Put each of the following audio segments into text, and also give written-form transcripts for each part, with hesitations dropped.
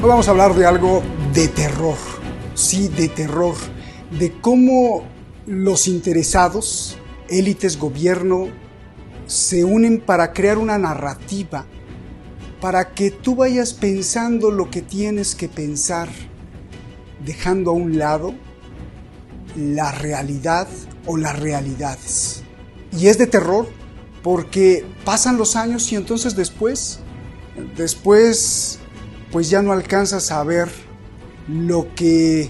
Hoy vamos a hablar de algo de terror, sí, de terror, de cómo los interesados, élites, gobierno, se unen para crear una narrativa, para que tú vayas pensando lo que tienes que pensar, dejando a un lado la realidad o las realidades. Y es de terror porque pasan los años y entonces después pues ya no alcanzas a ver lo que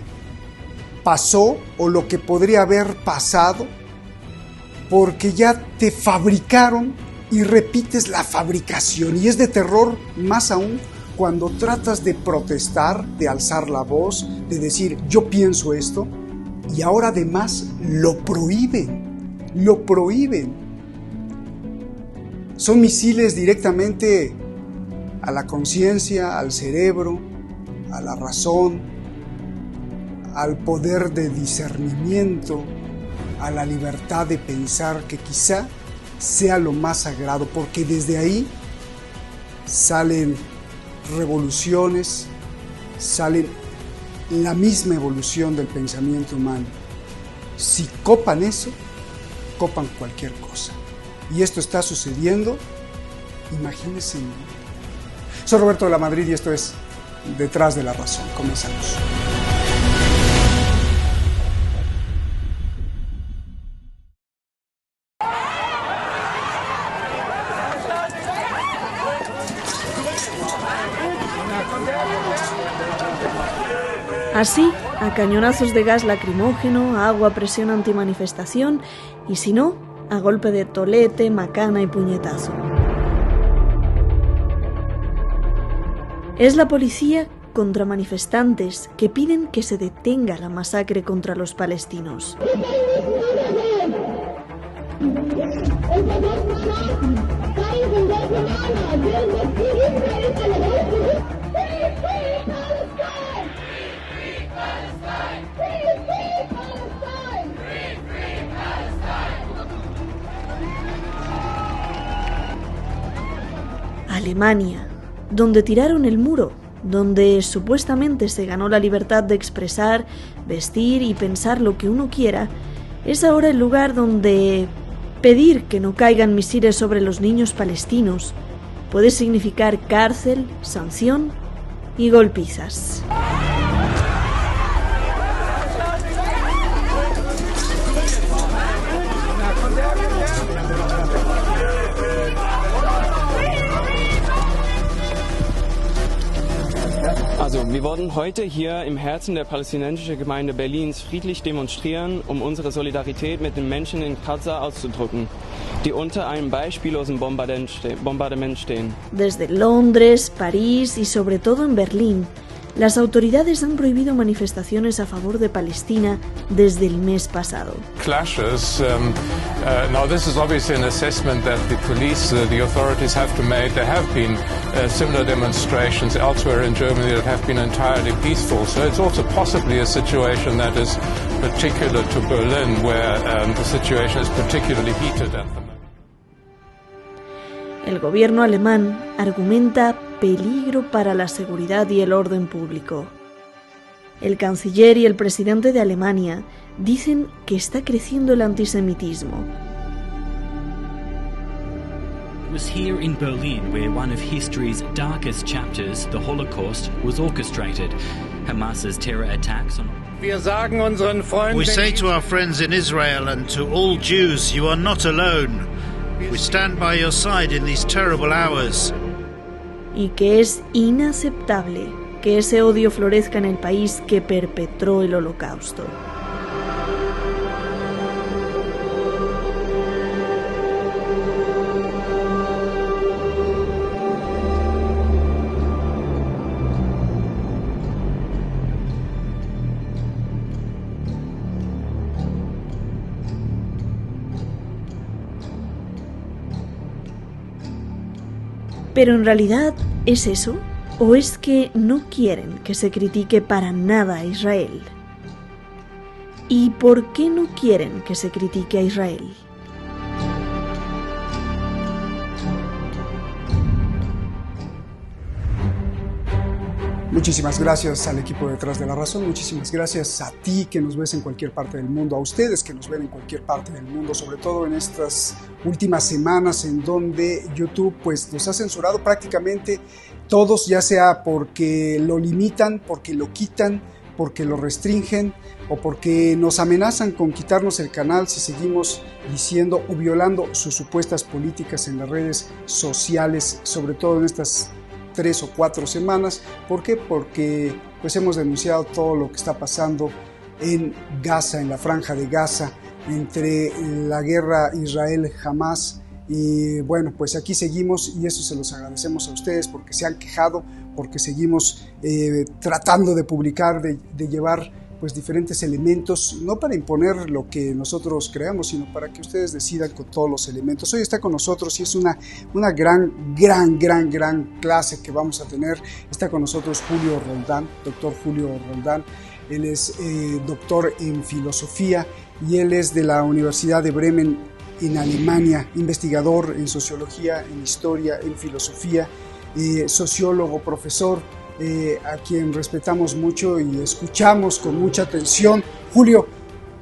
pasó o lo que podría haber pasado, porque ya te fabricaron y repites la fabricación. Y es de terror más aún cuando tratas de protestar, de alzar la voz, de decir yo pienso esto, y ahora además lo prohíben. Son misiles directamente a la conciencia, al cerebro, a la razón, al poder de discernimiento, a la libertad de pensar, que quizá sea lo más sagrado, porque desde ahí salen revoluciones, salen la misma evolución del pensamiento humano. Si copan eso, copan cualquier cosa. Y esto está sucediendo, imagínense. Soy Roberto de la Madrid y esto es Detrás de la Razón. Comenzamos. Así, a cañonazos de gas lacrimógeno, a agua a presión antimanifestación y si no, a golpe de tolete, macana y puñetazo. Es la policía contra manifestantes que piden que se detenga la masacre contra los palestinos. Alemania, donde tiraron el muro, donde supuestamente se ganó la libertad de expresar, vestir y pensar lo que uno quiera, es ahora el lugar donde pedir que no caigan misiles sobre los niños palestinos puede significar cárcel, sanción y golpizas. Wir wollen heute hier im Herzen der palästinensischen Gemeinde Berlins friedlich demonstrieren, um unsere Solidarität mit den Menschen in Gaza auszudrücken, die unter einem beispiellosen Bombardement stehen. Desde Londres, París y sobre todo en Berlín, las autoridades han prohibido manifestaciones a favor de Palestina desde el mes pasado. Clashes. Now this is obviously an assessment that the police, the authorities have to make. There have been similar demonstrations elsewhere in Germany that have been entirely peaceful. So it's also possibly a situation that is particular to Berlin, where the situation is particularly heated at the moment. El gobierno alemán argumenta peligro para la seguridad y el orden público. El canciller y el presidente de Alemania dicen que está creciendo el antisemitismo. It was here in Berlin where one of history's darkest chapters, the Holocaust, was orchestrated. Hamas's terror attacks on... We say to our friends in Israel and to all Jews, you are not alone. We stand by your side in these terrible hours. Y que es inaceptable que ese odio florezca en el país que perpetró el Holocausto. Pero en realidad, ¿es eso? ¿O es que no quieren que se critique para nada a Israel? ¿Y por qué no quieren que se critique a Israel? Muchísimas gracias al equipo detrás de La Razón, muchísimas gracias a ti que nos ves en cualquier parte del mundo, a ustedes que nos ven en cualquier parte del mundo, sobre todo en estas últimas semanas en donde YouTube pues nos ha censurado prácticamente todos, ya sea porque lo limitan, porque lo quitan, porque lo restringen o porque nos amenazan con quitarnos el canal si seguimos diciendo o violando sus supuestas políticas en las redes sociales, sobre todo en estas 3 o 4 semanas. ¿Por qué? Porque pues hemos denunciado todo lo que está pasando en Gaza, en la franja de Gaza, entre la guerra Israel-Hamás. Y bueno, pues aquí seguimos y eso se los agradecemos a ustedes porque se han quejado, porque seguimos tratando de publicar, de llevar pues diferentes elementos, no para imponer lo que nosotros creamos, sino para que ustedes decidan con todos los elementos. Hoy está con nosotros y es una gran clase que vamos a tener. Está con nosotros Julio Roldán, doctor Julio Roldán. Él es doctor en filosofía y él es de la Universidad de Bremen en Alemania, investigador en sociología, en historia, en filosofía, sociólogo, profesor, a quien respetamos mucho y escuchamos con mucha atención. Julio,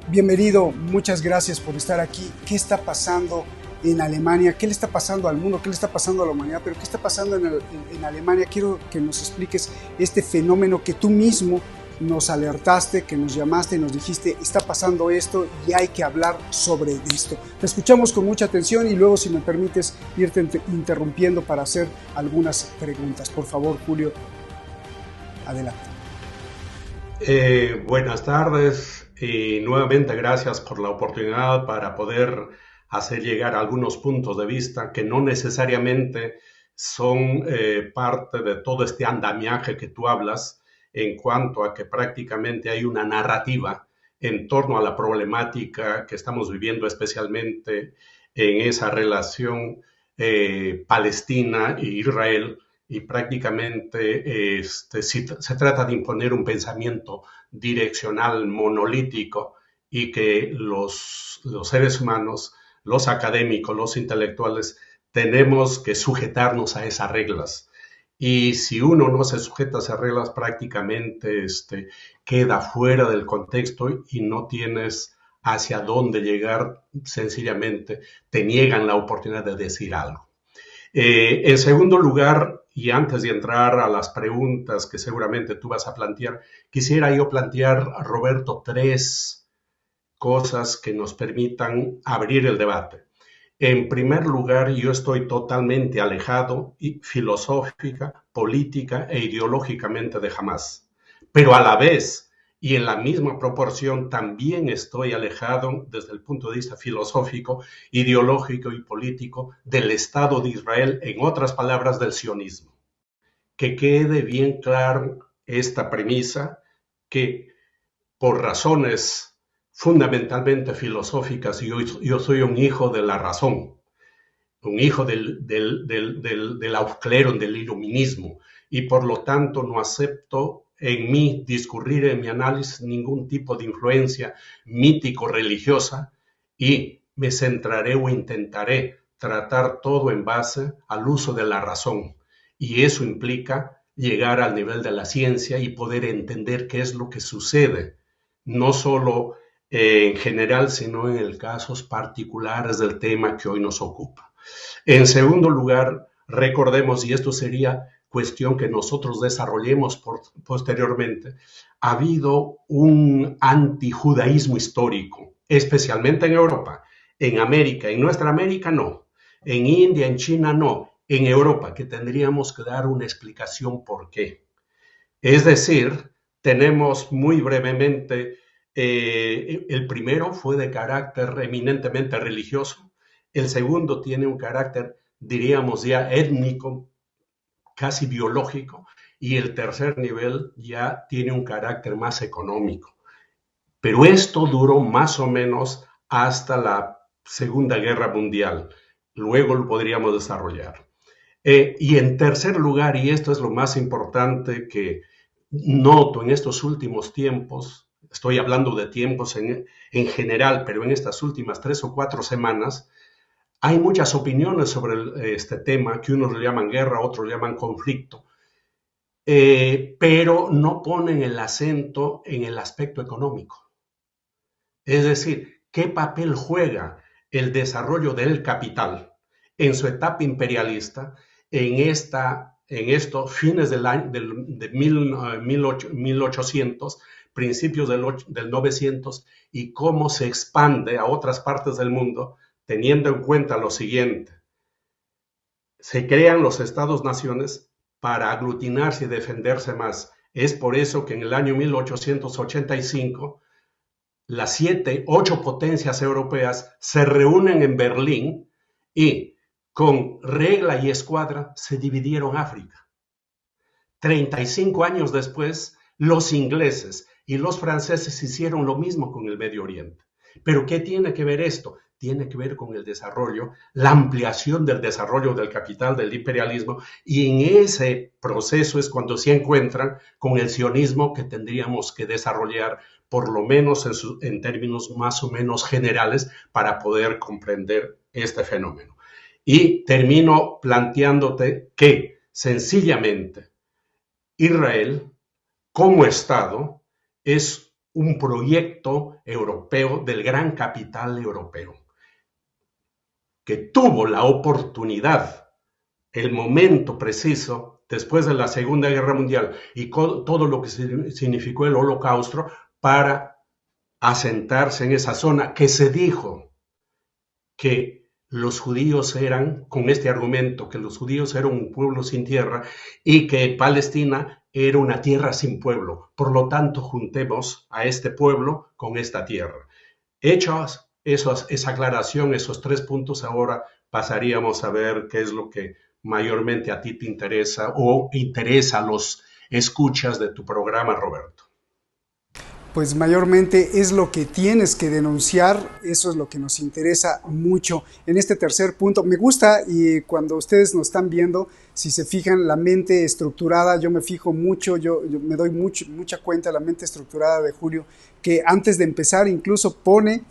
bienvenido, muchas gracias por estar aquí. ¿Qué está pasando en Alemania? ¿Qué le está pasando al mundo? ¿Qué le está pasando a la humanidad? Pero ¿qué está pasando en Alemania? Quiero que nos expliques este fenómeno que tú mismo nos alertaste, que nos llamaste y nos dijiste, está pasando esto y hay que hablar sobre esto. Te escuchamos con mucha atención y luego, si me permites, irte interrumpiendo para hacer algunas preguntas. Por favor, Julio, adelante. Buenas tardes y nuevamente gracias por la oportunidad para poder hacer llegar algunos puntos de vista que no necesariamente son parte de todo este andamiaje que tú hablas, en cuanto a que prácticamente hay una narrativa en torno a la problemática que estamos viviendo, especialmente en esa relación Palestina e Israel, y prácticamente se trata de imponer un pensamiento direccional monolítico y que los seres humanos, los académicos, los intelectuales, tenemos que sujetarnos a esas reglas. Y si uno no se sujeta a esas reglas, prácticamente queda fuera del contexto y no tienes hacia dónde llegar, sencillamente te niegan la oportunidad de decir algo. En segundo lugar, y antes de entrar a las preguntas que seguramente tú vas a plantear, quisiera yo plantear, Roberto, 3 cosas que nos permitan abrir el debate. En primer lugar, yo estoy totalmente alejado filosófica, política e ideológicamente de Hamás, pero a la vez y en la misma proporción también estoy alejado desde el punto de vista filosófico, ideológico y político del Estado de Israel, en otras palabras, del sionismo. Que quede bien claro esta premisa, que por razones fundamentalmente filosóficas, yo soy un hijo de la razón, un hijo del Aufklärung, del iluminismo, y por lo tanto no acepto en mi discurrir, en mi análisis, ningún tipo de influencia mítico-religiosa, y me centraré o intentaré tratar todo en base al uso de la razón, y eso implica llegar al nivel de la ciencia y poder entender qué es lo que sucede, no solo en general, sino en casos particulares del tema que hoy nos ocupa. En segundo lugar, recordemos, y esto sería cuestión que nosotros desarrollemos posteriormente, ha habido un antijudaísmo histórico, especialmente en Europa, en América, en nuestra América no, en India, en China no, en Europa, que tendríamos que dar una explicación por qué. Es decir, tenemos muy brevemente, el primero fue de carácter eminentemente religioso, el segundo tiene un carácter, diríamos ya étnico, casi biológico, y el tercer nivel ya tiene un carácter más económico. Pero esto duró más o menos hasta la Segunda Guerra Mundial. Luego lo podríamos desarrollar. Y en tercer lugar, y esto es lo más importante que noto en estos últimos tiempos, estoy hablando de tiempos en general, pero en estas últimas 3 o 4 semanas, hay muchas opiniones sobre este tema, que unos le llaman guerra, otros le llaman conflicto. pero no ponen el acento en el aspecto económico. Es decir, ¿qué papel juega el desarrollo del capital en su etapa imperialista en estos fines de 1800, principios del 900, y cómo se expande a otras partes del mundo, teniendo en cuenta lo siguiente? Se crean los estados-naciones para aglutinarse y defenderse más. Es por eso que en el año 1885 las 8 potencias europeas se reúnen en Berlín y con regla y escuadra se dividieron África. 35 años después, los ingleses y los franceses hicieron lo mismo con el Medio Oriente. ¿Pero qué tiene que ver esto? Tiene que ver con el desarrollo, la ampliación del desarrollo del capital, del imperialismo, y en ese proceso es cuando se encuentran con el sionismo que tendríamos que desarrollar, por lo menos en términos más o menos generales, para poder comprender este fenómeno. Y termino planteándote que, sencillamente, Israel, como Estado, es un proyecto europeo del gran capital europeo, que tuvo la oportunidad, el momento preciso, después de la Segunda Guerra Mundial y todo lo que significó el Holocausto, para asentarse en esa zona, que se dijo que los judíos eran, con este argumento, que los judíos eran un pueblo sin tierra y que Palestina era una tierra sin pueblo. Por lo tanto, juntemos a este pueblo con esta tierra. Hechos esa aclaración, esos 3 puntos, ahora pasaríamos a ver qué es lo que mayormente a ti te interesa o interesa a los escuchas de tu programa, Roberto. Pues mayormente es lo que tienes que denunciar, eso es lo que nos interesa mucho. En este tercer punto, me gusta, y cuando ustedes nos están viendo, si se fijan, la mente estructurada, yo me fijo mucho, yo me doy mucha cuenta de la mente estructurada de Julio, que antes de empezar incluso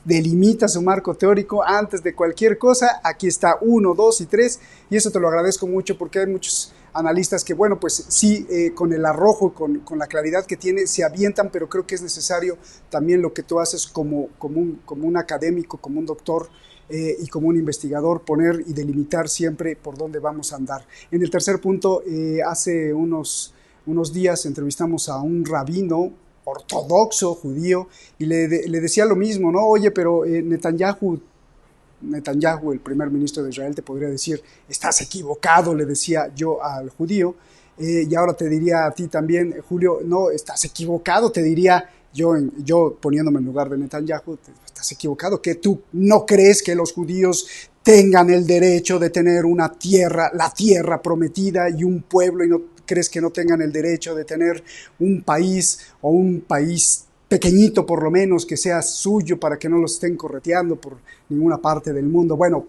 delimita su marco teórico, antes de cualquier cosa, aquí está 1, 2 y 3, y eso te lo agradezco mucho porque hay muchos analistas que, bueno, pues sí, con el arrojo, con la claridad que tiene, se avientan, pero creo que es necesario también lo que tú haces como un académico, como un doctor y como un investigador, poner y delimitar siempre por dónde vamos a andar. En el tercer punto, hace unos días entrevistamos a un rabino ortodoxo judío y le decía lo mismo, ¿no? Oye, pero Netanyahu, el primer ministro de Israel, te podría decir, estás equivocado, le decía yo al judío, y ahora te diría a ti también, Julio, no, estás equivocado, te diría yo poniéndome en lugar de Netanyahu, estás equivocado, que tú no crees que los judíos tengan el derecho de tener una tierra, la tierra prometida y un pueblo, y no crees que no tengan el derecho de tener un país o un país pequeñito por lo menos, que sea suyo para que no lo estén correteando por ninguna parte del mundo. Bueno,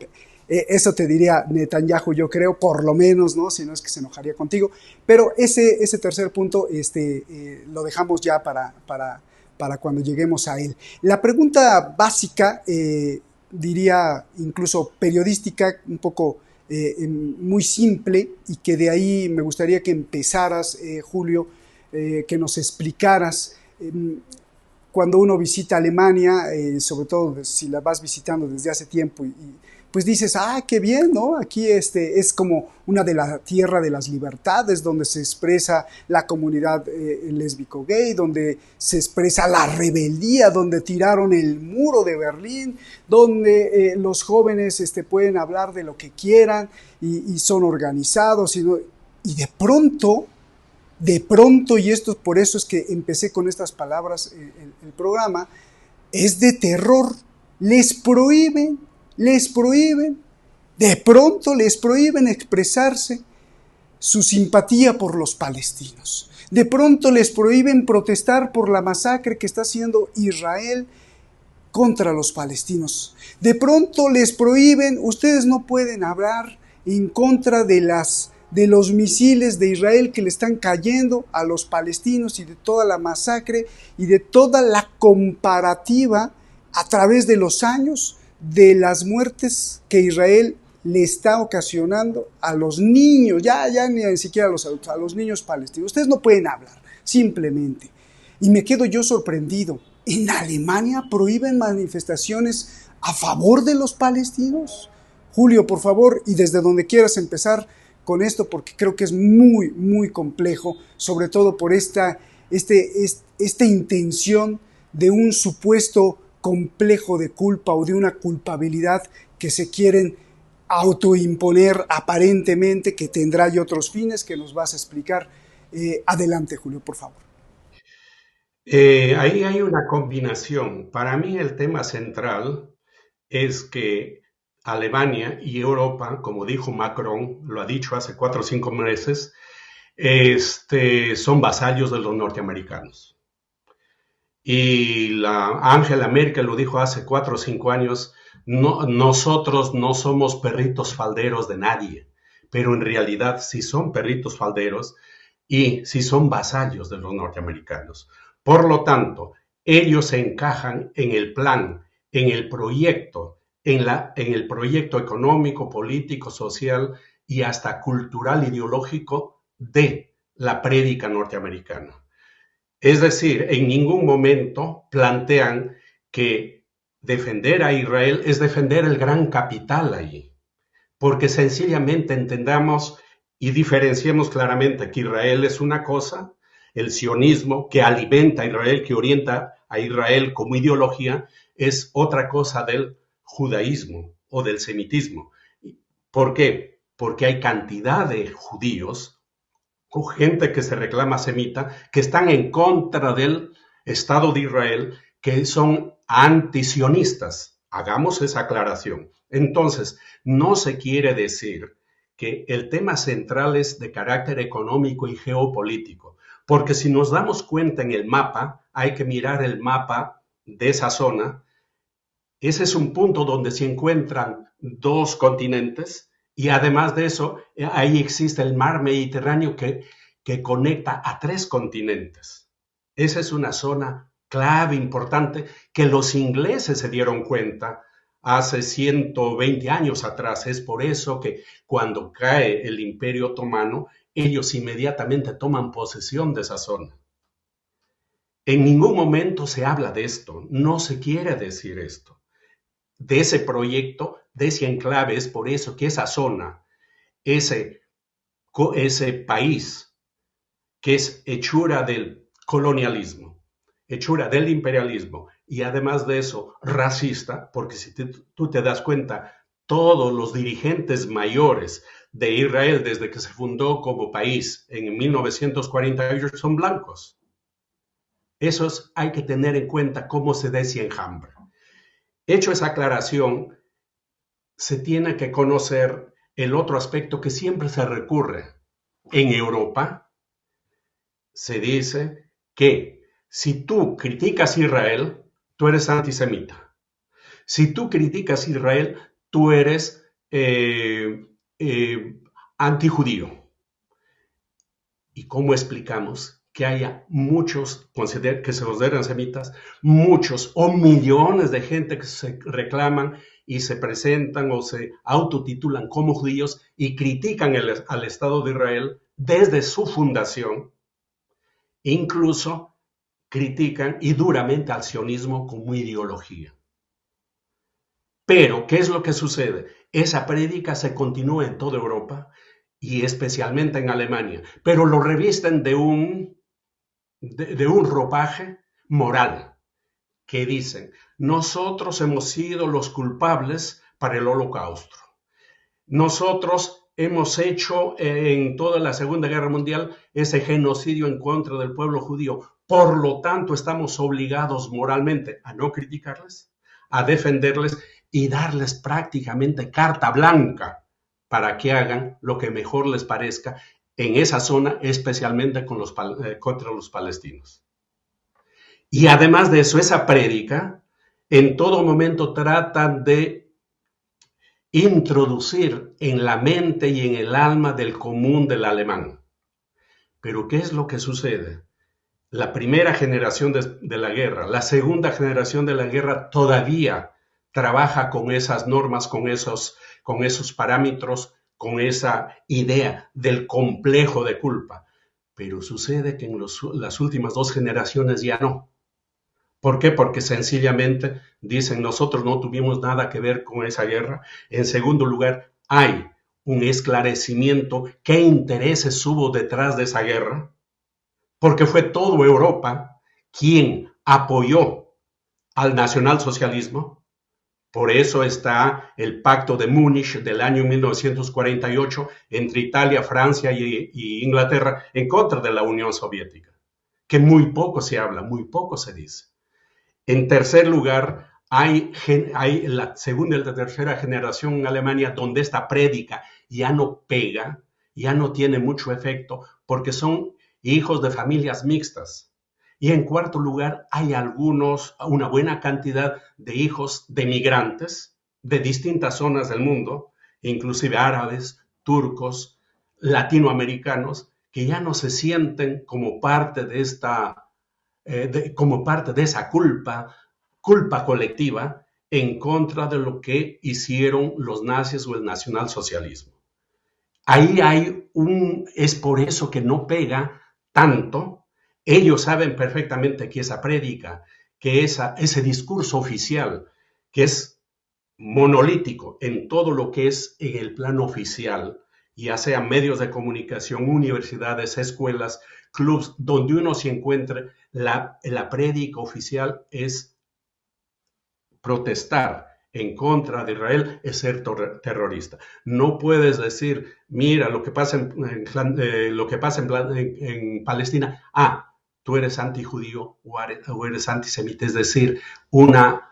eso te diría Netanyahu, yo creo, por lo menos, ¿no? Si no es que se enojaría contigo. Pero ese tercer punto lo dejamos ya para cuando lleguemos a él. La pregunta básica, diría incluso periodística, un poco muy simple, y que de ahí me gustaría que empezaras, Julio, que nos explicaras. Cuando uno visita Alemania, sobre todo si la vas visitando desde hace tiempo, pues dices, qué bien, ¿no? Aquí es como una de la tierra de las libertades, donde se expresa la comunidad lésbico-gay, donde se expresa la rebeldía, donde tiraron el muro de Berlín, donde los jóvenes pueden hablar de lo que quieran y son organizados, y de pronto, y esto por eso es que empecé con estas palabras el programa, es de terror. Les prohíben, de pronto les prohíben expresarse su simpatía por los palestinos. De pronto les prohíben protestar por la masacre que está haciendo Israel contra los palestinos. De pronto les prohíben, ustedes no pueden hablar en contra de los misiles de Israel que le están cayendo a los palestinos y de toda la masacre y de toda la comparativa a través de los años de las muertes que Israel le está ocasionando a los niños, ya ni siquiera a los adultos, a los niños palestinos. Ustedes no pueden hablar, simplemente. Y me quedo yo sorprendido. ¿En Alemania prohíben manifestaciones a favor de los palestinos? Julio, por favor, y desde donde quieras empezar con esto, porque creo que es muy, muy complejo, sobre todo por esta intención de un supuesto complejo de culpa o de una culpabilidad que se quieren autoimponer aparentemente, que tendrá y otros fines que nos vas a explicar. Adelante, Julio, por favor. Ahí hay una combinación. Para mí el tema central es que Alemania y Europa, como dijo Macron, lo ha dicho hace 4 o 5 meses, son vasallos de los norteamericanos. Y Angela Merkel lo dijo hace 4 o 5 años, nosotros no somos perritos falderos de nadie, pero en realidad sí son perritos falderos y sí son vasallos de los norteamericanos. Por lo tanto, ellos se encajan en el plan, en el proyecto, en el proyecto económico, político, social y hasta cultural, ideológico de la prédica norteamericana. Es decir, en ningún momento plantean que defender a Israel es defender el gran capital allí, porque sencillamente entendamos y diferenciemos claramente que Israel es una cosa, el sionismo que alimenta a Israel, que orienta a Israel como ideología, es otra cosa del judaísmo o del semitismo. ¿Por qué? Porque hay cantidad de judíos, gente que se reclama semita, que están en contra del Estado de Israel, que son antisionistas. Hagamos esa aclaración. Entonces, no se quiere decir que el tema central es de carácter económico y geopolítico, porque si nos damos cuenta en el mapa, hay que mirar el mapa de esa zona. Ese es un punto donde se encuentran 2 continentes y además de eso, ahí existe el mar Mediterráneo que conecta a 3 continentes. Esa es una zona clave, importante, que los ingleses se dieron cuenta hace 120 años atrás. Es por eso que cuando cae el Imperio Otomano, ellos inmediatamente toman posesión de esa zona. En ningún momento se habla de esto, no se quiere decir esto, de ese proyecto, de ese enclave. Es por eso que esa zona, ese país que es hechura del colonialismo, hechura del imperialismo y además de eso racista, porque si tú te das cuenta, todos los dirigentes mayores de Israel desde que se fundó como país en 1948 son blancos. Esos hay que tener en cuenta cómo se da ese enjambre. Hecho esa aclaración, se tiene que conocer el otro aspecto que siempre se recurre. En Europa se dice que si tú criticas a Israel, tú eres antisemita. Si tú criticas a Israel, tú eres antijudío. ¿Y cómo explicamos que haya muchos que se consideran semitas, muchos o millones de gente que se reclaman y se presentan o se autotitulan como judíos y critican al Estado de Israel desde su fundación? Incluso critican y duramente al sionismo como ideología. Pero, ¿qué es lo que sucede? Esa prédica se continúa en toda Europa y especialmente en Alemania, pero lo revisten de un ropaje moral, que dicen, nosotros hemos sido los culpables para el Holocausto. Nosotros hemos hecho en toda la Segunda Guerra Mundial ese genocidio en contra del pueblo judío. Por lo tanto, estamos obligados moralmente a no criticarles, a defenderles y darles prácticamente carta blanca para que hagan lo que mejor les parezca en esa zona, especialmente contra los palestinos. Y además de eso, esa prédica en todo momento tratan de introducir en la mente y en el alma del común del alemán. Pero ¿qué es lo que sucede? La primera generación de la guerra, la segunda generación de la guerra todavía trabaja con esas normas, con esos parámetros, con esa idea del complejo de culpa. Pero sucede que en las últimas 2 generaciones ya no. ¿Por qué? Porque sencillamente dicen, nosotros no tuvimos nada que ver con esa guerra. En segundo lugar, hay un esclarecimiento qué intereses hubo detrás de esa guerra, porque fue toda Europa quien apoyó al nacionalsocialismo. Por eso está el Pacto de Múnich del año 1948 entre Italia, Francia y Inglaterra en contra de la Unión Soviética, que muy poco se habla, muy poco se dice. En tercer lugar, hay la segunda y la tercera generación en Alemania donde esta prédica ya no pega, ya no tiene mucho efecto, porque son hijos de familias mixtas. Y en cuarto lugar, hay una buena cantidad de hijos de migrantes de distintas zonas del mundo, inclusive árabes, turcos, latinoamericanos, que ya no se sienten como parte de esa culpa colectiva en contra de lo que hicieron los nazis o el nacionalsocialismo. Es por eso que no pega tanto. Ellos saben perfectamente que esa prédica, que ese discurso oficial, que es monolítico en todo lo que es en el plano oficial, ya sea medios de comunicación, universidades, escuelas, clubs, donde uno se encuentre, la prédica oficial es protestar en contra de Israel, es ser terrorista. No puedes decir, mira lo que pasa en Palestina, tú eres antijudío o eres antisemita, es decir, una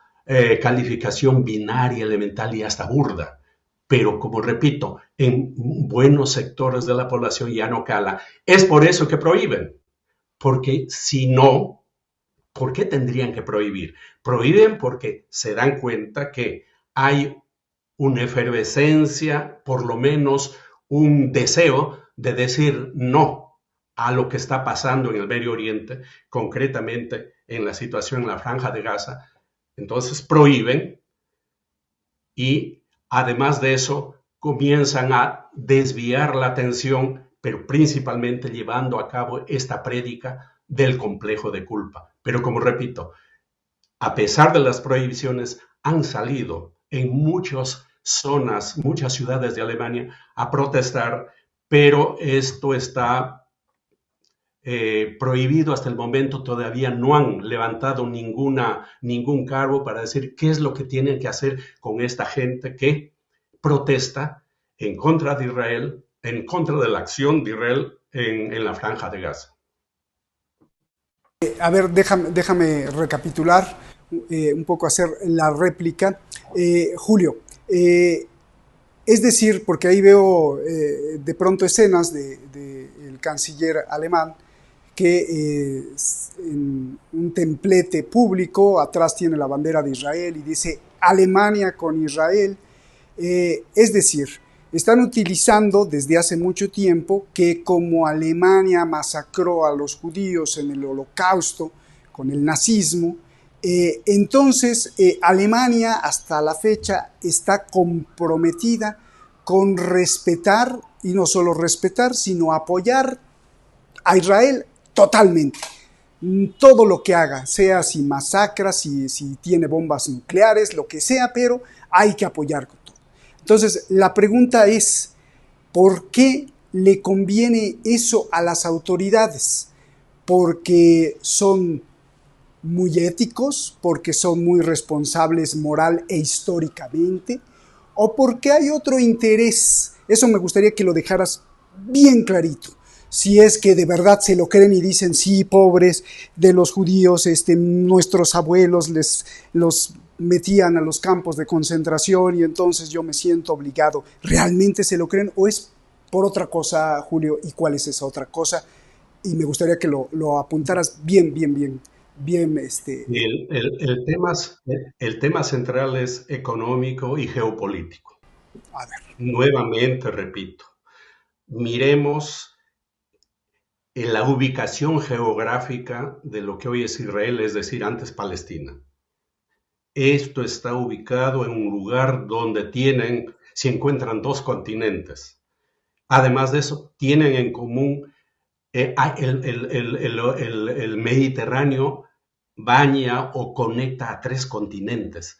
calificación binaria, elemental y hasta burda. Pero como repito, en buenos sectores de la población ya no cala. Es por eso que prohíben, porque si no, ¿por qué tendrían que prohibir? Prohíben porque se dan cuenta que hay una efervescencia, por lo menos un deseo de decir no a lo que está pasando en el Medio Oriente, concretamente en la situación en la Franja de Gaza. Entonces prohíben y además de eso comienzan a desviar la atención, pero principalmente llevando a cabo esta prédica del complejo de culpa. Pero como repito, a pesar de las prohibiciones, han salido en muchas zonas, muchas ciudades de Alemania a protestar, pero esto está prohibido hasta el momento. Todavía no han levantado ningún cargo para decir qué es lo que tienen que hacer con esta gente que protesta en contra de Israel, en contra de la acción de Israel en la Franja de Gaza. A ver, déjame recapitular, un poco hacer la réplica. Julio, es decir, porque ahí veo de pronto escenas del canciller alemán que en un templete público atrás tiene la bandera de Israel y dice Alemania con Israel. Es decir, están utilizando desde hace mucho tiempo que como Alemania masacró a los judíos en el Holocausto con el nazismo, entonces Alemania hasta la fecha está comprometida con respetar, y no solo respetar, sino apoyar a Israel totalmente. Todo lo que haga, sea si masacra, si tiene bombas nucleares, lo que sea, pero hay que apoyar con todo. Entonces, la pregunta es, ¿por qué le conviene eso a las autoridades? ¿Porque son muy éticos, porque son muy responsables moral e históricamente, o porque hay otro interés? Eso me gustaría que lo dejaras bien clarito. Si es que de verdad se lo creen y dicen, sí, pobres de los judíos, nuestros abuelos los metían a los campos de concentración y entonces yo me siento obligado. ¿Realmente se lo creen o es por otra cosa, Julio? ¿Y cuál es esa otra cosa? Y me gustaría que lo apuntaras bien. El tema central es económico y geopolítico. A ver. Nuevamente repito, miremos en la ubicación geográfica de lo que hoy es Israel, es decir, antes Palestina. Esto está ubicado en un lugar donde se encuentran 2 continentes. Además de eso, tienen en común el Mediterráneo baña o conecta a 3 continentes.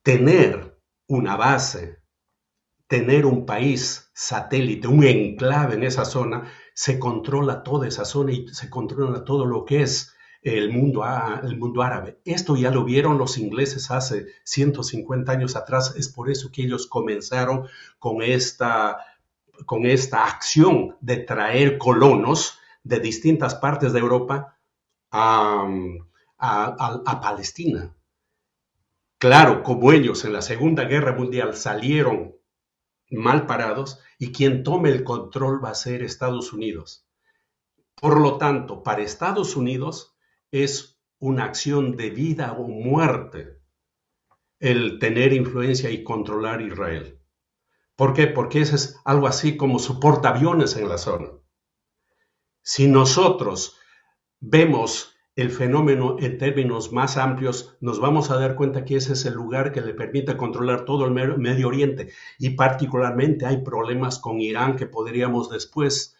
Tener una base, tener un país satélite, un enclave en esa zona, se controla toda esa zona y se controla todo lo que es el mundo árabe. Esto ya lo vieron los ingleses hace 150 años atrás. Es por eso que ellos comenzaron con esta acción de traer colonos de distintas partes de Europa a Palestina. Claro, como ellos en la Segunda Guerra Mundial salieron mal parados, y quien tome el control va a ser Estados Unidos. Por lo tanto, para Estados Unidos es una acción de vida o muerte el tener influencia y controlar Israel. ¿Por qué? Porque ese es algo así como su portaaviones en la zona. Si nosotros vemos el fenómeno en términos más amplios, nos vamos a dar cuenta que ese es el lugar que le permite controlar todo el Medio Oriente, y particularmente hay problemas con Irán que podríamos después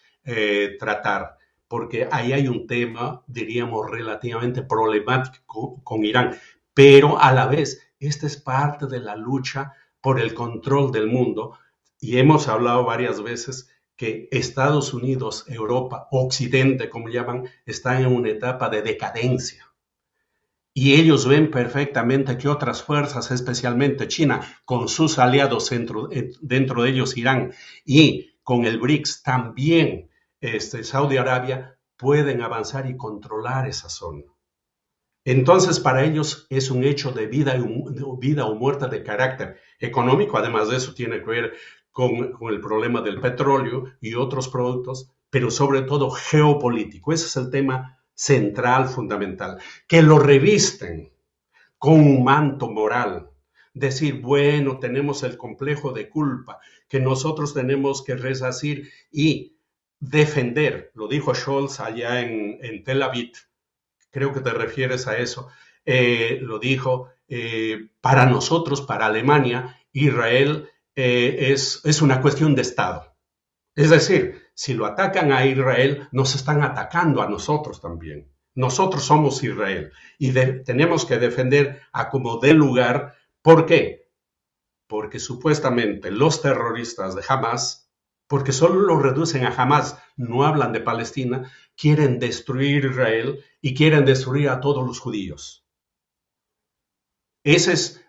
tratar, porque ahí hay un tema, diríamos, relativamente problemático con Irán, pero a la vez, esta es parte de la lucha por el control del mundo, y hemos hablado varias veces que Estados Unidos, Europa, Occidente, como llaman, están en una etapa de decadencia. Y ellos ven perfectamente que otras fuerzas, especialmente China, con sus aliados dentro de ellos Irán, y con el BRICS también Saudi Arabia, pueden avanzar y controlar esa zona. Entonces, para ellos es un hecho de vida o muerte de carácter económico. Además de eso, tiene que ver con el problema del petróleo y otros productos, pero sobre todo geopolítico. Ese es el tema central, fundamental, que lo revisten con un manto moral. Decir, bueno, tenemos el complejo de culpa, que nosotros tenemos que resarcir y defender, lo dijo Scholz allá en Tel Aviv, creo que te refieres a eso, lo dijo, para nosotros, para Alemania, Israel es una cuestión de Estado. Es decir, si lo atacan a Israel, nos están atacando a nosotros también. Nosotros somos Israel y tenemos que defender a como dé lugar. ¿Por qué? Porque supuestamente los terroristas de Hamas, porque solo lo reducen a Hamas, no hablan de Palestina, quieren destruir Israel y quieren destruir a todos los judíos. Esa es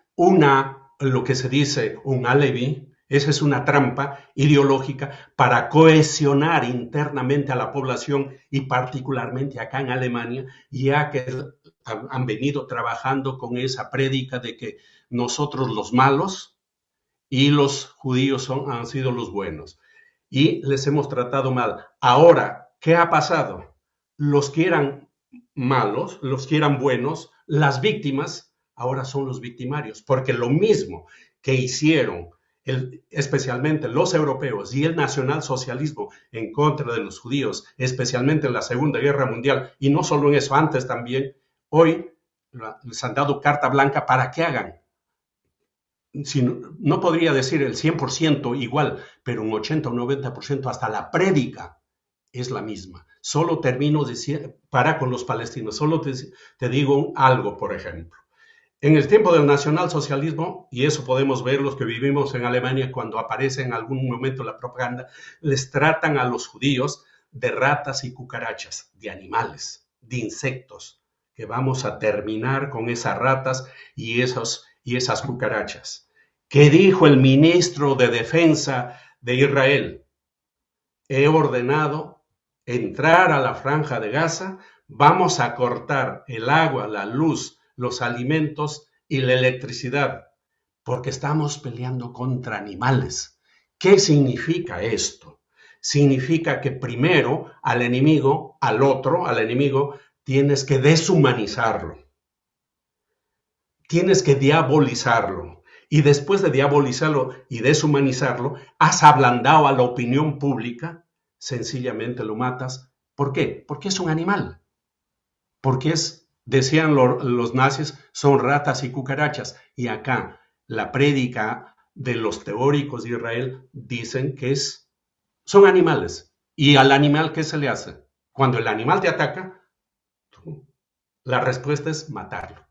lo que se dice un alibi, esa es una trampa ideológica para cohesionar internamente a la población y particularmente acá en Alemania, ya que han venido trabajando con esa prédica de que nosotros los malos y los judíos han sido los buenos. Y les hemos tratado mal. Ahora, ¿qué ha pasado? Los que eran malos, los que eran buenos, las víctimas, ahora son los victimarios, porque lo mismo que hicieron especialmente los europeos y el nacionalsocialismo en contra de los judíos, especialmente en la Segunda Guerra Mundial, y no solo en eso, antes también, hoy les han dado carta blanca para que hagan. No podría decir el 100% igual, pero un 80 o 90% hasta la prédica es la misma. Solo termino para con los palestinos. Solo te digo algo, por ejemplo. En el tiempo del nacionalsocialismo, y eso podemos ver los que vivimos en Alemania cuando aparece en algún momento la propaganda, les tratan a los judíos de ratas y cucarachas, de animales, de insectos, que vamos a terminar con esas ratas y esas cucarachas. ¿Qué dijo el ministro de Defensa de Israel? He ordenado entrar a la Franja de Gaza, vamos a cortar el agua, la luz, los alimentos y la electricidad, porque estamos peleando contra animales. ¿Qué significa esto? Significa que primero al enemigo, al enemigo, tienes que deshumanizarlo. Tienes que diabolizarlo. Y después de diabolizarlo y deshumanizarlo, has ablandado a la opinión pública, sencillamente lo matas. ¿Por qué? Porque es un animal. Porque es decían los nazis, son ratas y cucarachas. Y acá la prédica de los teóricos de Israel dicen que son animales. ¿Y al animal qué se le hace? Cuando el animal te ataca, la respuesta es matarlo.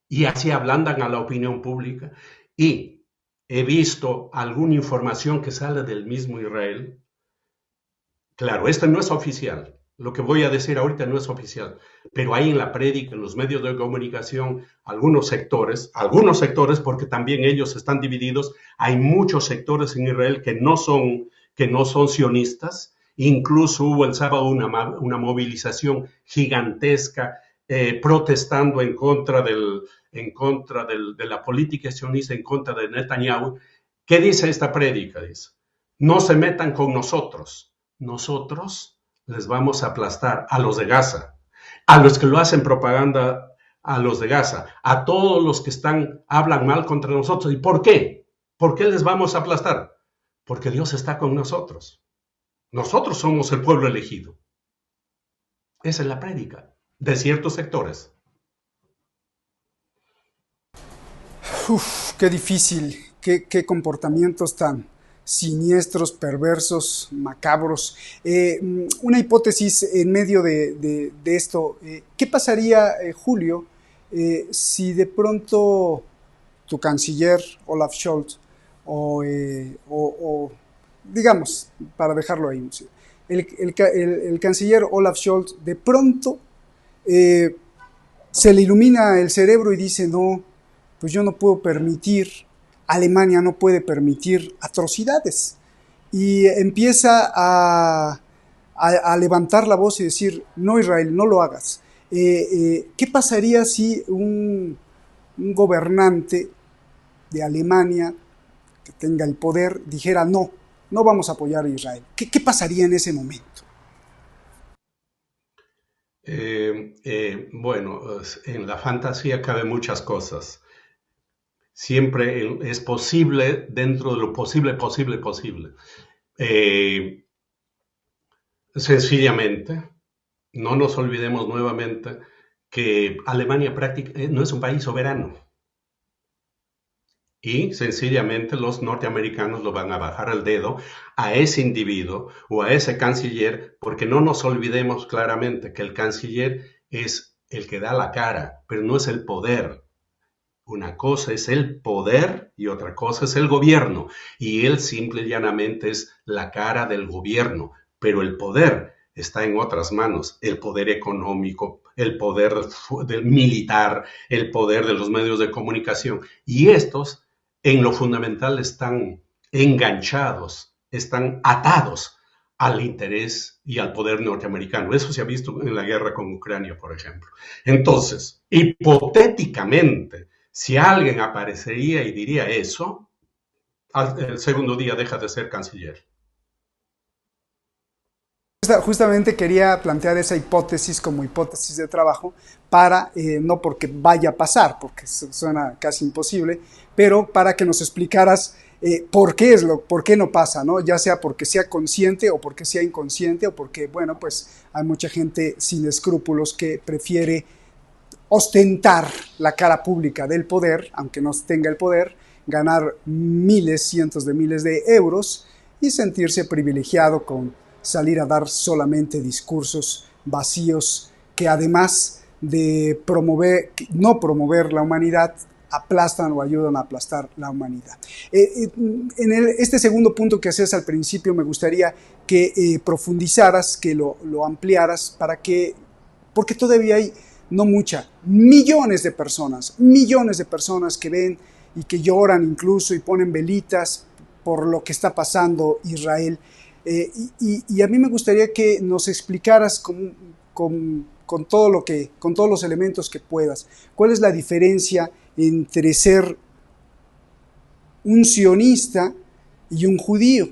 Y así ablandan a la opinión pública. Y he visto alguna información que sale del mismo Israel. Claro, esto no es oficial. Lo que voy a decir ahorita no es oficial. Pero hay en la prédica, en los medios de comunicación, algunos sectores, porque también ellos están divididos. Hay muchos sectores en Israel que no son sionistas. Incluso hubo el sábado una movilización gigantesca protestando en contra de la política sionista, en contra de Netanyahu. ¿Qué dice esta prédica? Dice, no se metan con nosotros. Nosotros les vamos a aplastar a los de Gaza, a los que lo hacen propaganda, a los de Gaza, a todos los que hablan mal contra nosotros. ¿Y por qué? ¿Por qué les vamos a aplastar? Porque Dios está con nosotros. Nosotros somos el pueblo elegido. Esa es la prédica de ciertos sectores. Qué difícil, qué comportamientos tan siniestros, perversos, macabros. Una hipótesis en medio de esto. ¿Qué pasaría, Julio, si de pronto tu canciller, Olaf Scholz, o digamos, para dejarlo ahí, el canciller Olaf Scholz de pronto se le ilumina el cerebro y dice, no, pues yo no puedo permitir, Alemania no puede permitir atrocidades, y empieza a levantar la voz y decir, no, Israel, no lo hagas. ¿Qué pasaría si un gobernante de Alemania que tenga el poder dijera, no vamos a apoyar a Israel? ¿Qué pasaría en ese momento? Bueno, en la fantasía caben muchas cosas. Siempre es posible dentro de lo posible. Sencillamente, no nos olvidemos nuevamente que Alemania no es un país soberano. Y sencillamente los norteamericanos lo van a bajar el dedo a ese individuo o a ese canciller, porque no nos olvidemos claramente que el canciller es el que da la cara, pero no es el poder. Una cosa es el poder y otra cosa es el gobierno. Y él simple y llanamente es la cara del gobierno, pero el poder está en otras manos. El poder económico, el poder militar, el poder de los medios de comunicación. Y estos, en lo fundamental, están enganchados, están atados al interés y al poder norteamericano. Eso se ha visto en la guerra con Ucrania, por ejemplo. Entonces, hipotéticamente, si alguien aparecería y diría eso, el segundo día deja de ser canciller. Justamente quería plantear esa hipótesis como hipótesis de trabajo para, no porque vaya a pasar, porque suena casi imposible, pero para que nos explicaras por qué no pasa, ¿no? Ya sea porque sea consciente o porque sea inconsciente o porque, bueno, pues hay mucha gente sin escrúpulos que prefiere ostentar la cara pública del poder, aunque no tenga el poder, ganar cientos de miles de euros y sentirse privilegiado con salir a dar solamente discursos vacíos que, además de no promover la humanidad, aplastan o ayudan a aplastar la humanidad. Este segundo punto que hacías al principio me gustaría que profundizaras, que lo ampliaras, porque todavía hay millones de personas que ven y que lloran incluso y ponen velitas por lo que está pasando Israel. Y a mí me gustaría que nos explicaras con todos los elementos que puedas, cuál es la diferencia entre ser un sionista y un judío,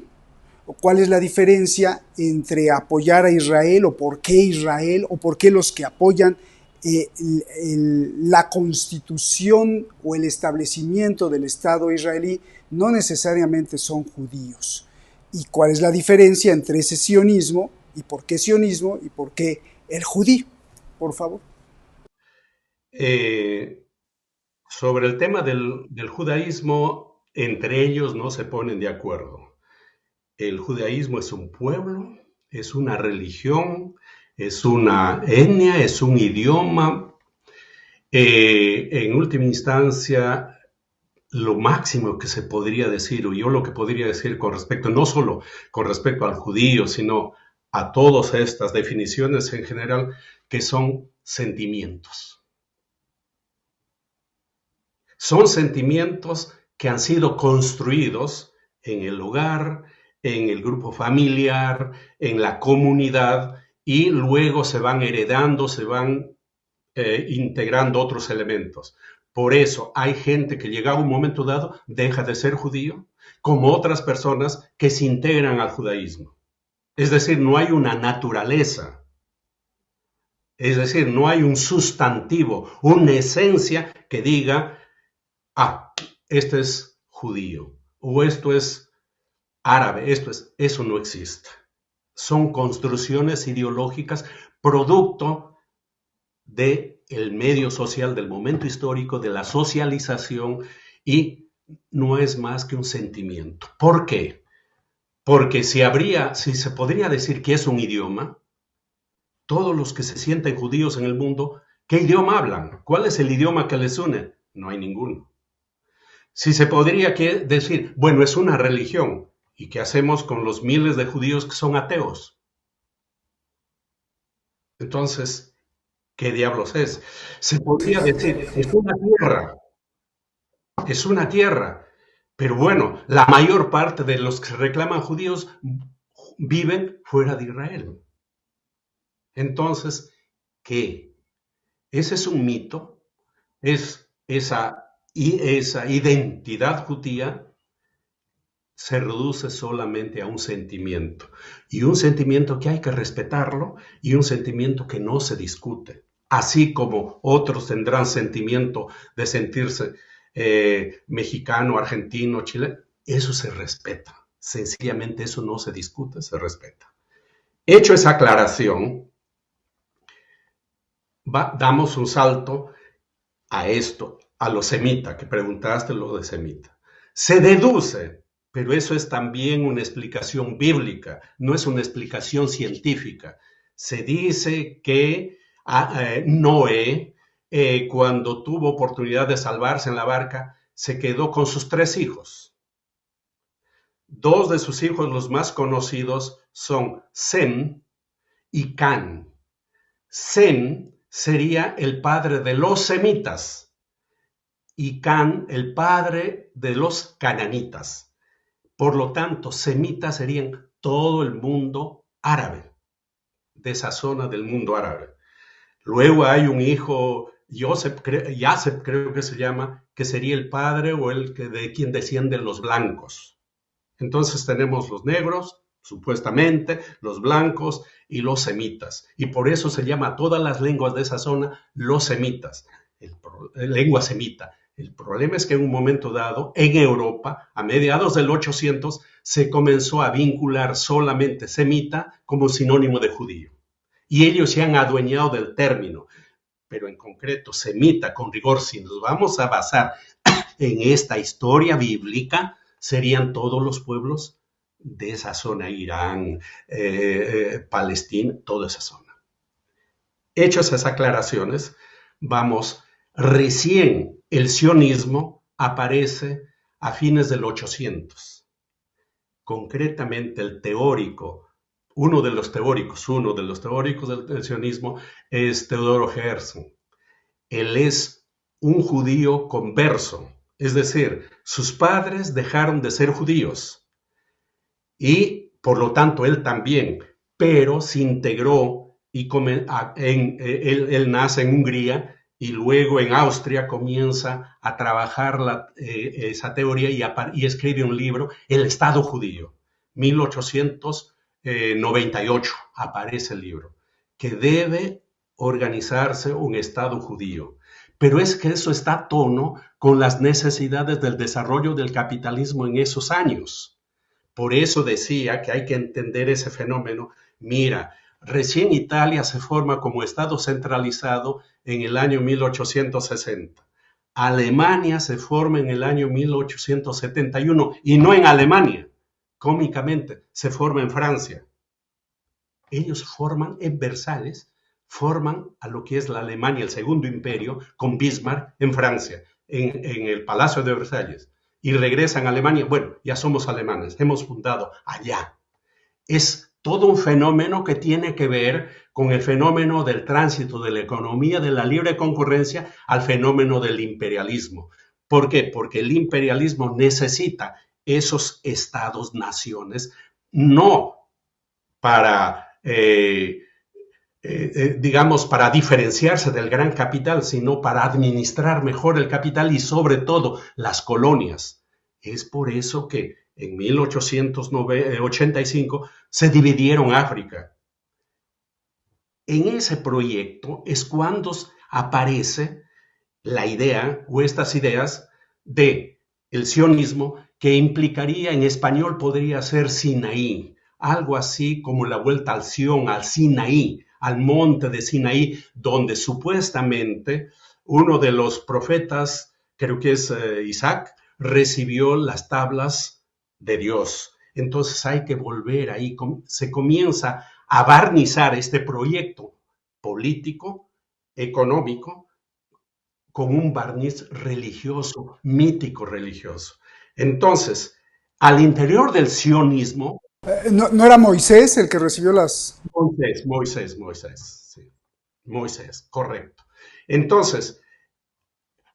o cuál es la diferencia entre apoyar a Israel, o por qué los que apoyan la constitución o el establecimiento del Estado israelí no necesariamente son judíos. ¿Y cuál es la diferencia entre ese sionismo y por qué el judío? Por favor. Sobre el tema del judaísmo, entre ellos no se ponen de acuerdo. El judaísmo es un pueblo, es una religión, es una etnia, es un idioma. En última instancia, lo máximo que se podría decir, o yo lo que podría decir con respecto, no solo con respecto al judío, sino a todas estas definiciones en general, que son sentimientos. Son sentimientos que han sido construidos en el hogar, en el grupo familiar, en la comunidad, y luego se van heredando, se van integrando otros elementos. Por eso hay gente que llega a un momento dado, deja de ser judío, como otras personas que se integran al judaísmo. Es decir, no hay una naturaleza. Es decir, no hay un sustantivo, una esencia que diga, este es judío, o esto es árabe, eso no existe. Son construcciones ideológicas producto del medio social, del momento histórico, de la socialización, y no es más que un sentimiento. ¿Por qué? Porque si se podría decir que es un idioma, todos los que se sienten judíos en el mundo, ¿qué idioma hablan? ¿Cuál es el idioma que les une? No hay ninguno. Si se podría decir, bueno, es una religión, ¿y qué hacemos con los miles de judíos que son ateos? Entonces, ¿qué diablos es? Se podría decir, es una tierra, pero bueno, la mayor parte de los que se reclaman judíos viven fuera de Israel. Entonces, ¿qué? Ese es un mito, es esa identidad judía se reduce solamente a un sentimiento, y un sentimiento que hay que respetarlo, y un sentimiento que no se discute. Así como otros tendrán sentimiento de sentirse mexicano, argentino, chileno, eso se respeta. Sencillamente eso no se discute, se respeta. Hecho esa aclaración, damos un salto a esto, a lo semita, que preguntaste lo de semita. Se deduce, pero eso es también una explicación bíblica, no es una explicación científica. Se dice que Noé, cuando tuvo oportunidad de salvarse en la barca, se quedó con sus 3 hijos. 2 de sus hijos, los más conocidos, son Sem y Can. Sem sería el padre de los semitas y Can el padre de los cananitas. Por lo tanto, semitas serían todo el mundo árabe, de esa zona del mundo árabe. Luego hay un hijo, Yaseb creo que se llama, que sería el padre o de quien descienden los blancos. Entonces tenemos los negros, supuestamente, los blancos y los semitas. Y por eso se llama a todas las lenguas de esa zona los semitas, lengua semita. El problema es que en un momento dado, en Europa, a mediados del 800, se comenzó a vincular solamente semita como sinónimo de judío. Y ellos se han adueñado del término. Pero en concreto, semita, con rigor, si nos vamos a basar en esta historia bíblica, serían todos los pueblos de esa zona, Irán, Palestina, toda esa zona. Hechas esas aclaraciones, recién el sionismo aparece a fines del 800. Concretamente el teórico, uno de los teóricos del sionismo es Teodoro Herzl. Él es un judío converso, es decir, sus padres dejaron de ser judíos y por lo tanto él también, pero se integró y él nace en Hungría y luego en Austria comienza a trabajar esa teoría y escribe un libro, El Estado Judío, 1898 aparece el libro, que debe organizarse un Estado judío. Pero es que eso está a tono con las necesidades del desarrollo del capitalismo en esos años. Por eso decía que hay que entender ese fenómeno. Mira, Recién Italia se forma como Estado centralizado en el año 1860. Alemania se forma en el año 1871 y no en Alemania, cómicamente, se forma en Francia. Ellos forman en Versalles, forman a lo que es la Alemania, el Segundo Imperio, con Bismarck en Francia, en el Palacio de Versalles. Y regresan a Alemania, bueno, ya somos alemanes, hemos fundado allá. Es todo un fenómeno que tiene que ver con el fenómeno del tránsito de la economía de la libre concurrencia al fenómeno del imperialismo. ¿Por qué? Porque el imperialismo necesita esos estados-naciones, no para, digamos, para diferenciarse del gran capital, sino para administrar mejor el capital y sobre todo las colonias. Es por eso que en 1885 se dividieron África. En ese proyecto es cuando aparece la idea o estas ideas de el sionismo, que implicaría, en español podría ser Sinaí, algo así como la vuelta al Sion, al Sinaí, al monte de Sinaí, donde supuestamente uno de los profetas, creo que es Isaac, recibió las tablas de Dios. Entonces hay que volver ahí, se comienza a barnizar este proyecto político, económico, con un barniz religioso, mítico religioso. Entonces, al interior del sionismo... ¿No era Moisés el que recibió las...? Moisés, sí. Moisés, correcto. Entonces,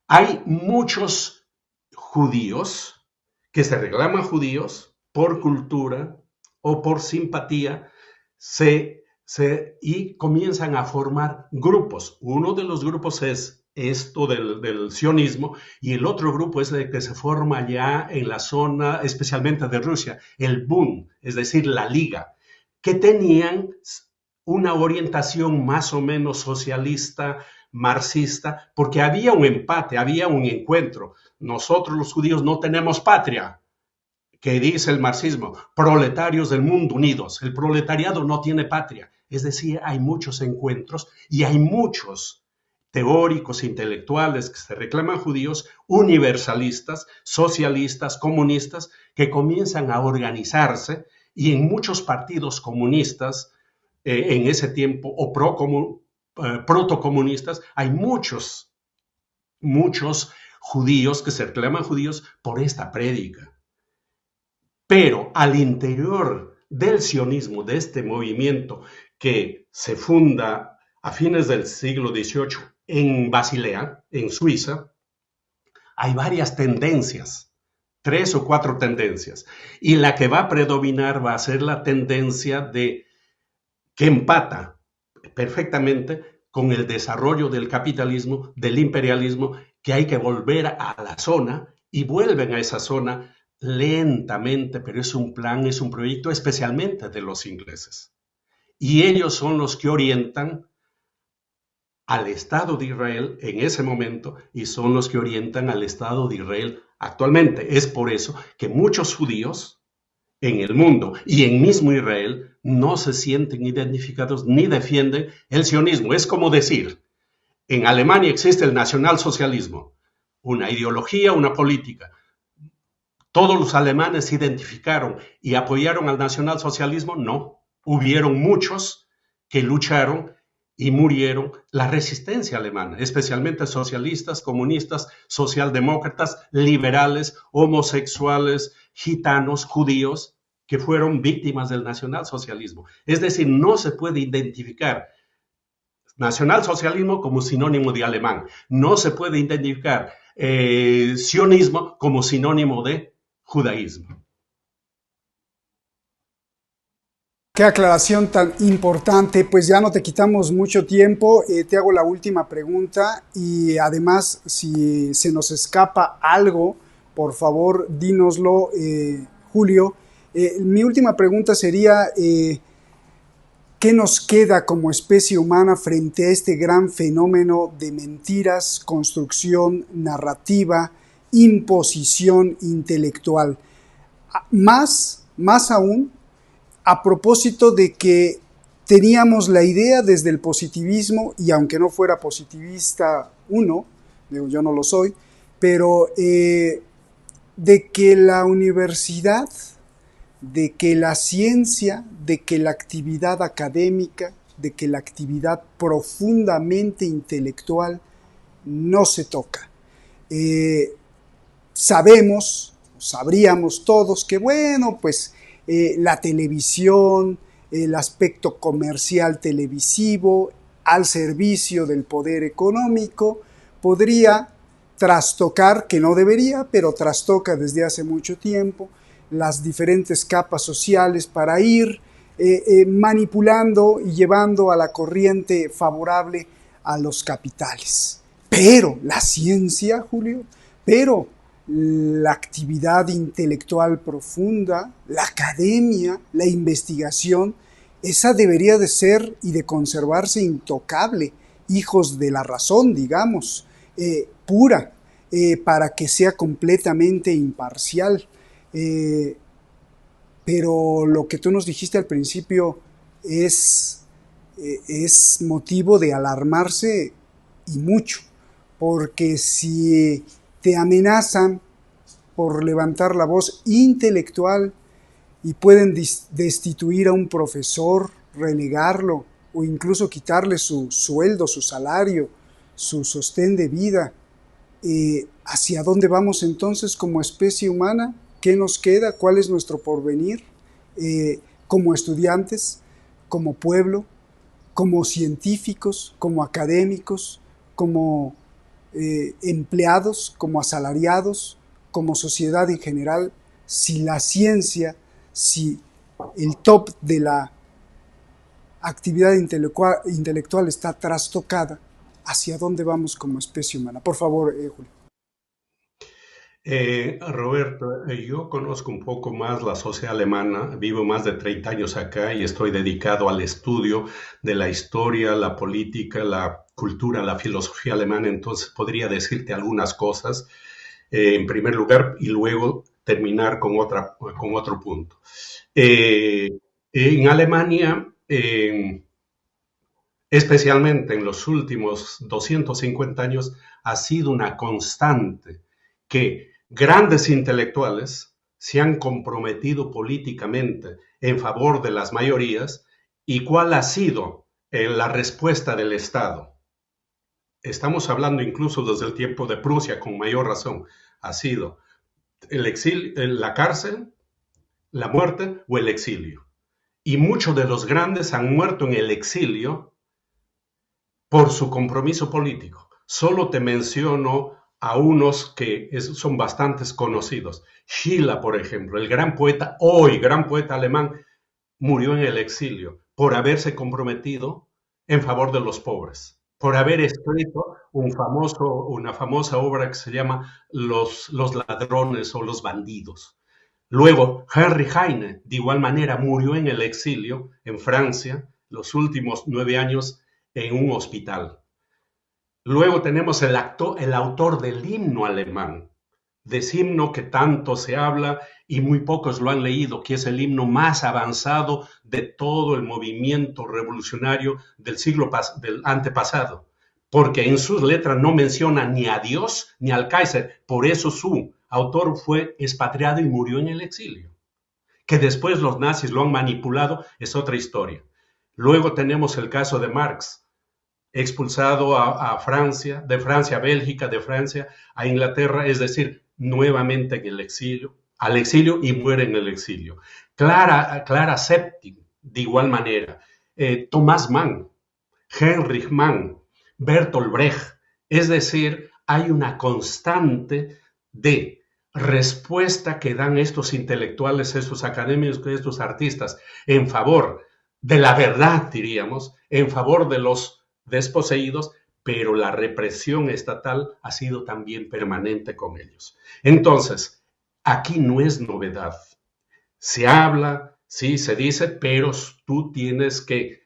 hay muchos judíos que se reclaman judíos por cultura o por simpatía, y comienzan a formar grupos. Uno de los grupos es esto del sionismo, y el otro grupo es el que se forma ya en la zona, especialmente de Rusia, el Bund, es decir, la Liga, que tenían una orientación más o menos socialista, marxista, porque había un empate, había un encuentro. Nosotros los judíos no tenemos patria, que dice el marxismo, proletarios del mundo unidos. El proletariado no tiene patria. Es decir, hay muchos encuentros y hay muchos teóricos intelectuales que se reclaman judíos, universalistas, socialistas, comunistas, que comienzan a organizarse, y en muchos partidos comunistas en ese tiempo, o protocomunistas, hay muchos judíos que se reclaman judíos por esta prédica. Pero al interior del sionismo, de este movimiento que se funda a fines del siglo XVIII en Basilea, en Suiza, hay varias tendencias, 3 o 4 tendencias, y la que va a predominar va a ser la tendencia que empata perfectamente con el desarrollo del capitalismo, del imperialismo, que hay que volver a la zona, y vuelven a esa zona lentamente, pero es un plan, es un proyecto especialmente de los ingleses. Y ellos son los que orientan al Estado de Israel en ese momento, y son los que orientan al Estado de Israel actualmente. Es por eso que muchos judíos en el mundo y en mismo Israel no se sienten identificados ni defienden el sionismo. Es como decir, en Alemania existe el nacionalsocialismo, una ideología, una política. ¿Todos los alemanes se identificaron y apoyaron al nacionalsocialismo? No. Hubieron muchos que lucharon y murieron. La resistencia alemana, especialmente socialistas, comunistas, socialdemócratas, liberales, homosexuales, gitanos, judíos, que fueron víctimas del nacionalsocialismo. Es decir, no se puede identificar nacionalsocialismo como sinónimo de alemán. No se puede identificar sionismo como sinónimo de judaísmo. Qué aclaración tan importante. Pues ya no te quitamos mucho tiempo, te hago la última pregunta, y además, si se nos escapa algo, por favor dínoslo, Julio. Mi última pregunta sería, ¿qué nos queda como especie humana frente a este gran fenómeno de mentiras, construcción narrativa, imposición intelectual? Más aún, a propósito de que teníamos la idea desde el positivismo, y aunque no fuera positivista yo no lo soy, pero de que la universidad, de que la ciencia, de que la actividad académica, de que la actividad profundamente intelectual no se toca. Sabríamos todos que, bueno, pues la televisión, el aspecto comercial televisivo al servicio del poder económico podría trastocar, que no debería, pero trastoca desde hace mucho tiempo, las diferentes capas sociales para ir manipulando y llevando a la corriente favorable a los capitales. Pero la ciencia, Julio, pero la actividad intelectual profunda, la academia, la investigación, esa debería de ser y de conservarse intocable, hijos de la razón, digamos, pura, para que sea completamente imparcial. Pero lo que tú nos dijiste al principio es motivo de alarmarse y mucho, porque si te amenazan por levantar la voz intelectual y pueden destituir a un profesor, relegarlo o incluso quitarle su sueldo, su salario, su sostén de vida, ¿hacia dónde vamos entonces como especie humana? ¿Qué nos queda? ¿Cuál es nuestro porvenir? Como estudiantes, como pueblo, como científicos, como académicos, como empleados, como asalariados, como sociedad en general, si la ciencia, si el top de la actividad intelectual está trastocada, ¿hacia dónde vamos como especie humana? Por favor, Julio. Roberto, yo conozco un poco más la sociedad alemana, vivo más de 30 años acá y estoy dedicado al estudio de la historia, la política, la cultura, la filosofía alemana, entonces podría decirte algunas cosas en primer lugar y luego terminar con otro punto. En Alemania, especialmente en los últimos 250 años, ha sido una constante que grandes intelectuales se han comprometido políticamente en favor de las mayorías. ¿Y cuál ha sido la respuesta del Estado? Estamos hablando incluso desde el tiempo de Prusia, con mayor razón. Ha sido el exilio, la cárcel, la muerte o el exilio. Y muchos de los grandes han muerto en el exilio por su compromiso político. Solo te menciono a unos que son bastante conocidos. Schiller, por ejemplo, el gran poeta, hoy gran poeta alemán, murió en el exilio por haberse comprometido en favor de los pobres, por haber escrito una famosa obra que se llama Los ladrones o los bandidos. Luego, Henry Heine, de igual manera, murió en el exilio en Francia, los últimos 9 años en un hospital. Luego tenemos el autor del himno alemán, de ese himno que tanto se habla y muy pocos lo han leído, que es el himno más avanzado de todo el movimiento revolucionario del siglo del antepasado, porque en sus letras no menciona ni a Dios ni al Kaiser, por eso su autor fue expatriado y murió en el exilio. Que después los nazis lo han manipulado es otra historia. Luego tenemos el caso de Marx, expulsado a Francia, de Francia a Bélgica, de Francia a Inglaterra, es decir, nuevamente en el exilio, al exilio y muere en el exilio. Clara Zetkin, de igual manera, Thomas Mann, Heinrich Mann, Bertolt Brecht, es decir, hay una constante de respuesta que dan estos intelectuales, estos académicos, estos artistas en favor de la verdad, diríamos, en favor de los desposeídos, pero la represión estatal ha sido también permanente con ellos. Entonces, aquí no es novedad. Se habla, sí, se dice, pero tú tienes que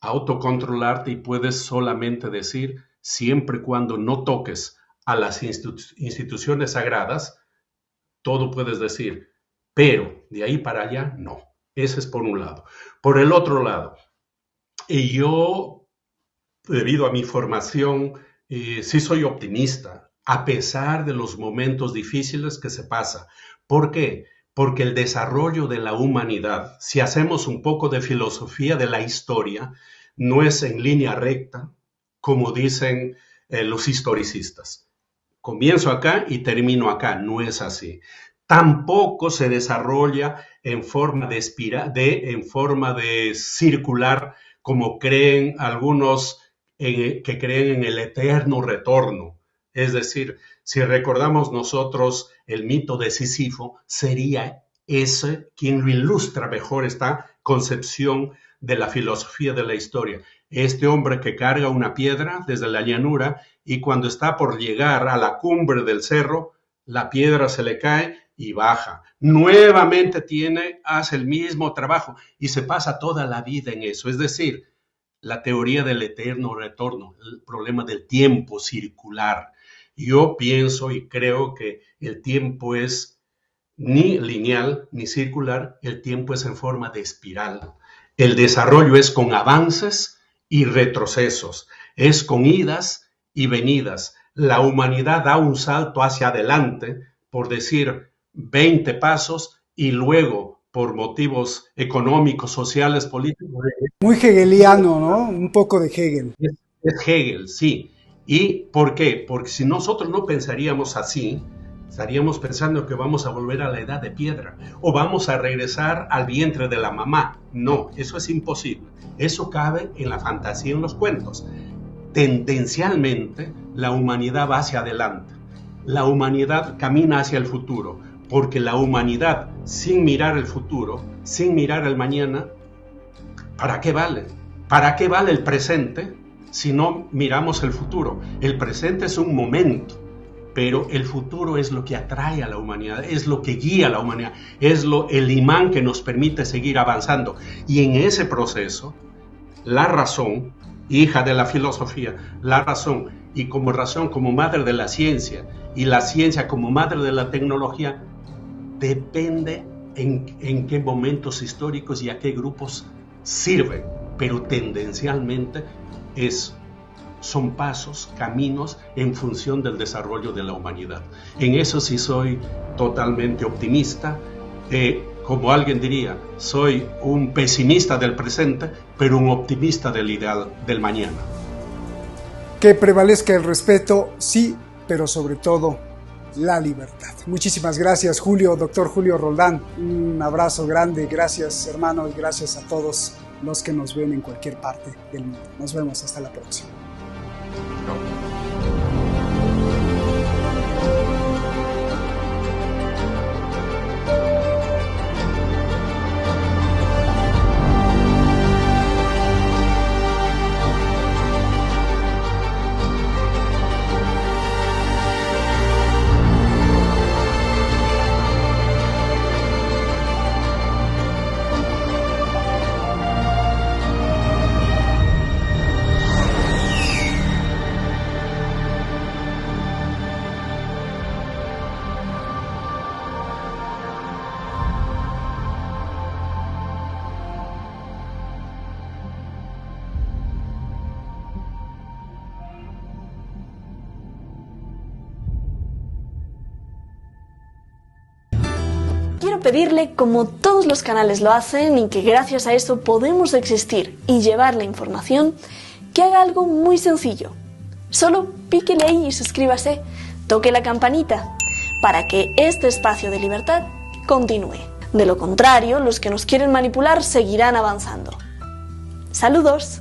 autocontrolarte y puedes solamente decir, siempre y cuando no toques a las instituciones sagradas, todo puedes decir, pero de ahí para allá, no. Ese es por un lado. Por el otro lado, Y yo, debido a mi formación, sí soy optimista, a pesar de los momentos difíciles que se pasa. ¿Por qué? Porque el desarrollo de la humanidad, si hacemos un poco de filosofía de la historia, no es en línea recta, como dicen los historicistas. Comienzo acá y termino acá, no es así. Tampoco se desarrolla en forma de circular, como creen algunos que creen en el eterno retorno. Es decir, si recordamos nosotros el mito de Sísifo, sería ese quien lo ilustra mejor esta concepción de la filosofía de la historia. Este hombre que carga una piedra desde la llanura y cuando está por llegar a la cumbre del cerro, la piedra se le cae y baja. Nuevamente hace el mismo trabajo y se pasa toda la vida en eso. Es decir, la teoría del eterno retorno, el problema del tiempo circular. Yo pienso y creo que el tiempo es ni lineal ni circular, el tiempo es en forma de espiral. El desarrollo es con avances y retrocesos, es con idas y venidas. La humanidad da un salto hacia adelante, por decir 20 pasos, y luego, por motivos económicos, sociales, políticos. Muy hegeliano, ¿no? Un poco de Hegel. Es Hegel, sí. ¿Y por qué? Porque si nosotros no pensaríamos así, estaríamos pensando que vamos a volver a la edad de piedra o vamos a regresar al vientre de la mamá. No, eso es imposible. Eso cabe en la fantasía, en los cuentos. Tendencialmente, la humanidad va hacia adelante. La humanidad camina hacia el futuro, porque la humanidad, sin mirar el futuro, sin mirar el mañana, ¿para qué vale? ¿Para qué vale el presente si no miramos el futuro? El presente es un momento, pero el futuro es lo que atrae a la humanidad, es lo que guía a la humanidad, es el imán que nos permite seguir avanzando. Y en ese proceso, la razón, hija de la filosofía, la razón, y como razón, como madre de la ciencia, y la ciencia como madre de la tecnología, depende en qué momentos históricos y a qué grupos sirven, pero tendencialmente son pasos, caminos en función del desarrollo de la humanidad. En eso sí soy totalmente optimista. Como alguien diría, soy un pesimista del presente, pero un optimista del ideal del mañana. Que prevalezca el respeto, sí, pero sobre todo la libertad. Muchísimas gracias, Julio, doctor Julio Roldán. Un abrazo grande, gracias, hermano, y gracias a todos los que nos ven en cualquier parte del mundo. Nos vemos hasta la próxima. Pedirle, como todos los canales lo hacen y que gracias a eso podemos existir y llevar la información, que haga algo muy sencillo. Solo píquele ahí y suscríbase, toque la campanita para que este espacio de libertad continúe. De lo contrario, los que nos quieren manipular seguirán avanzando. ¡Saludos!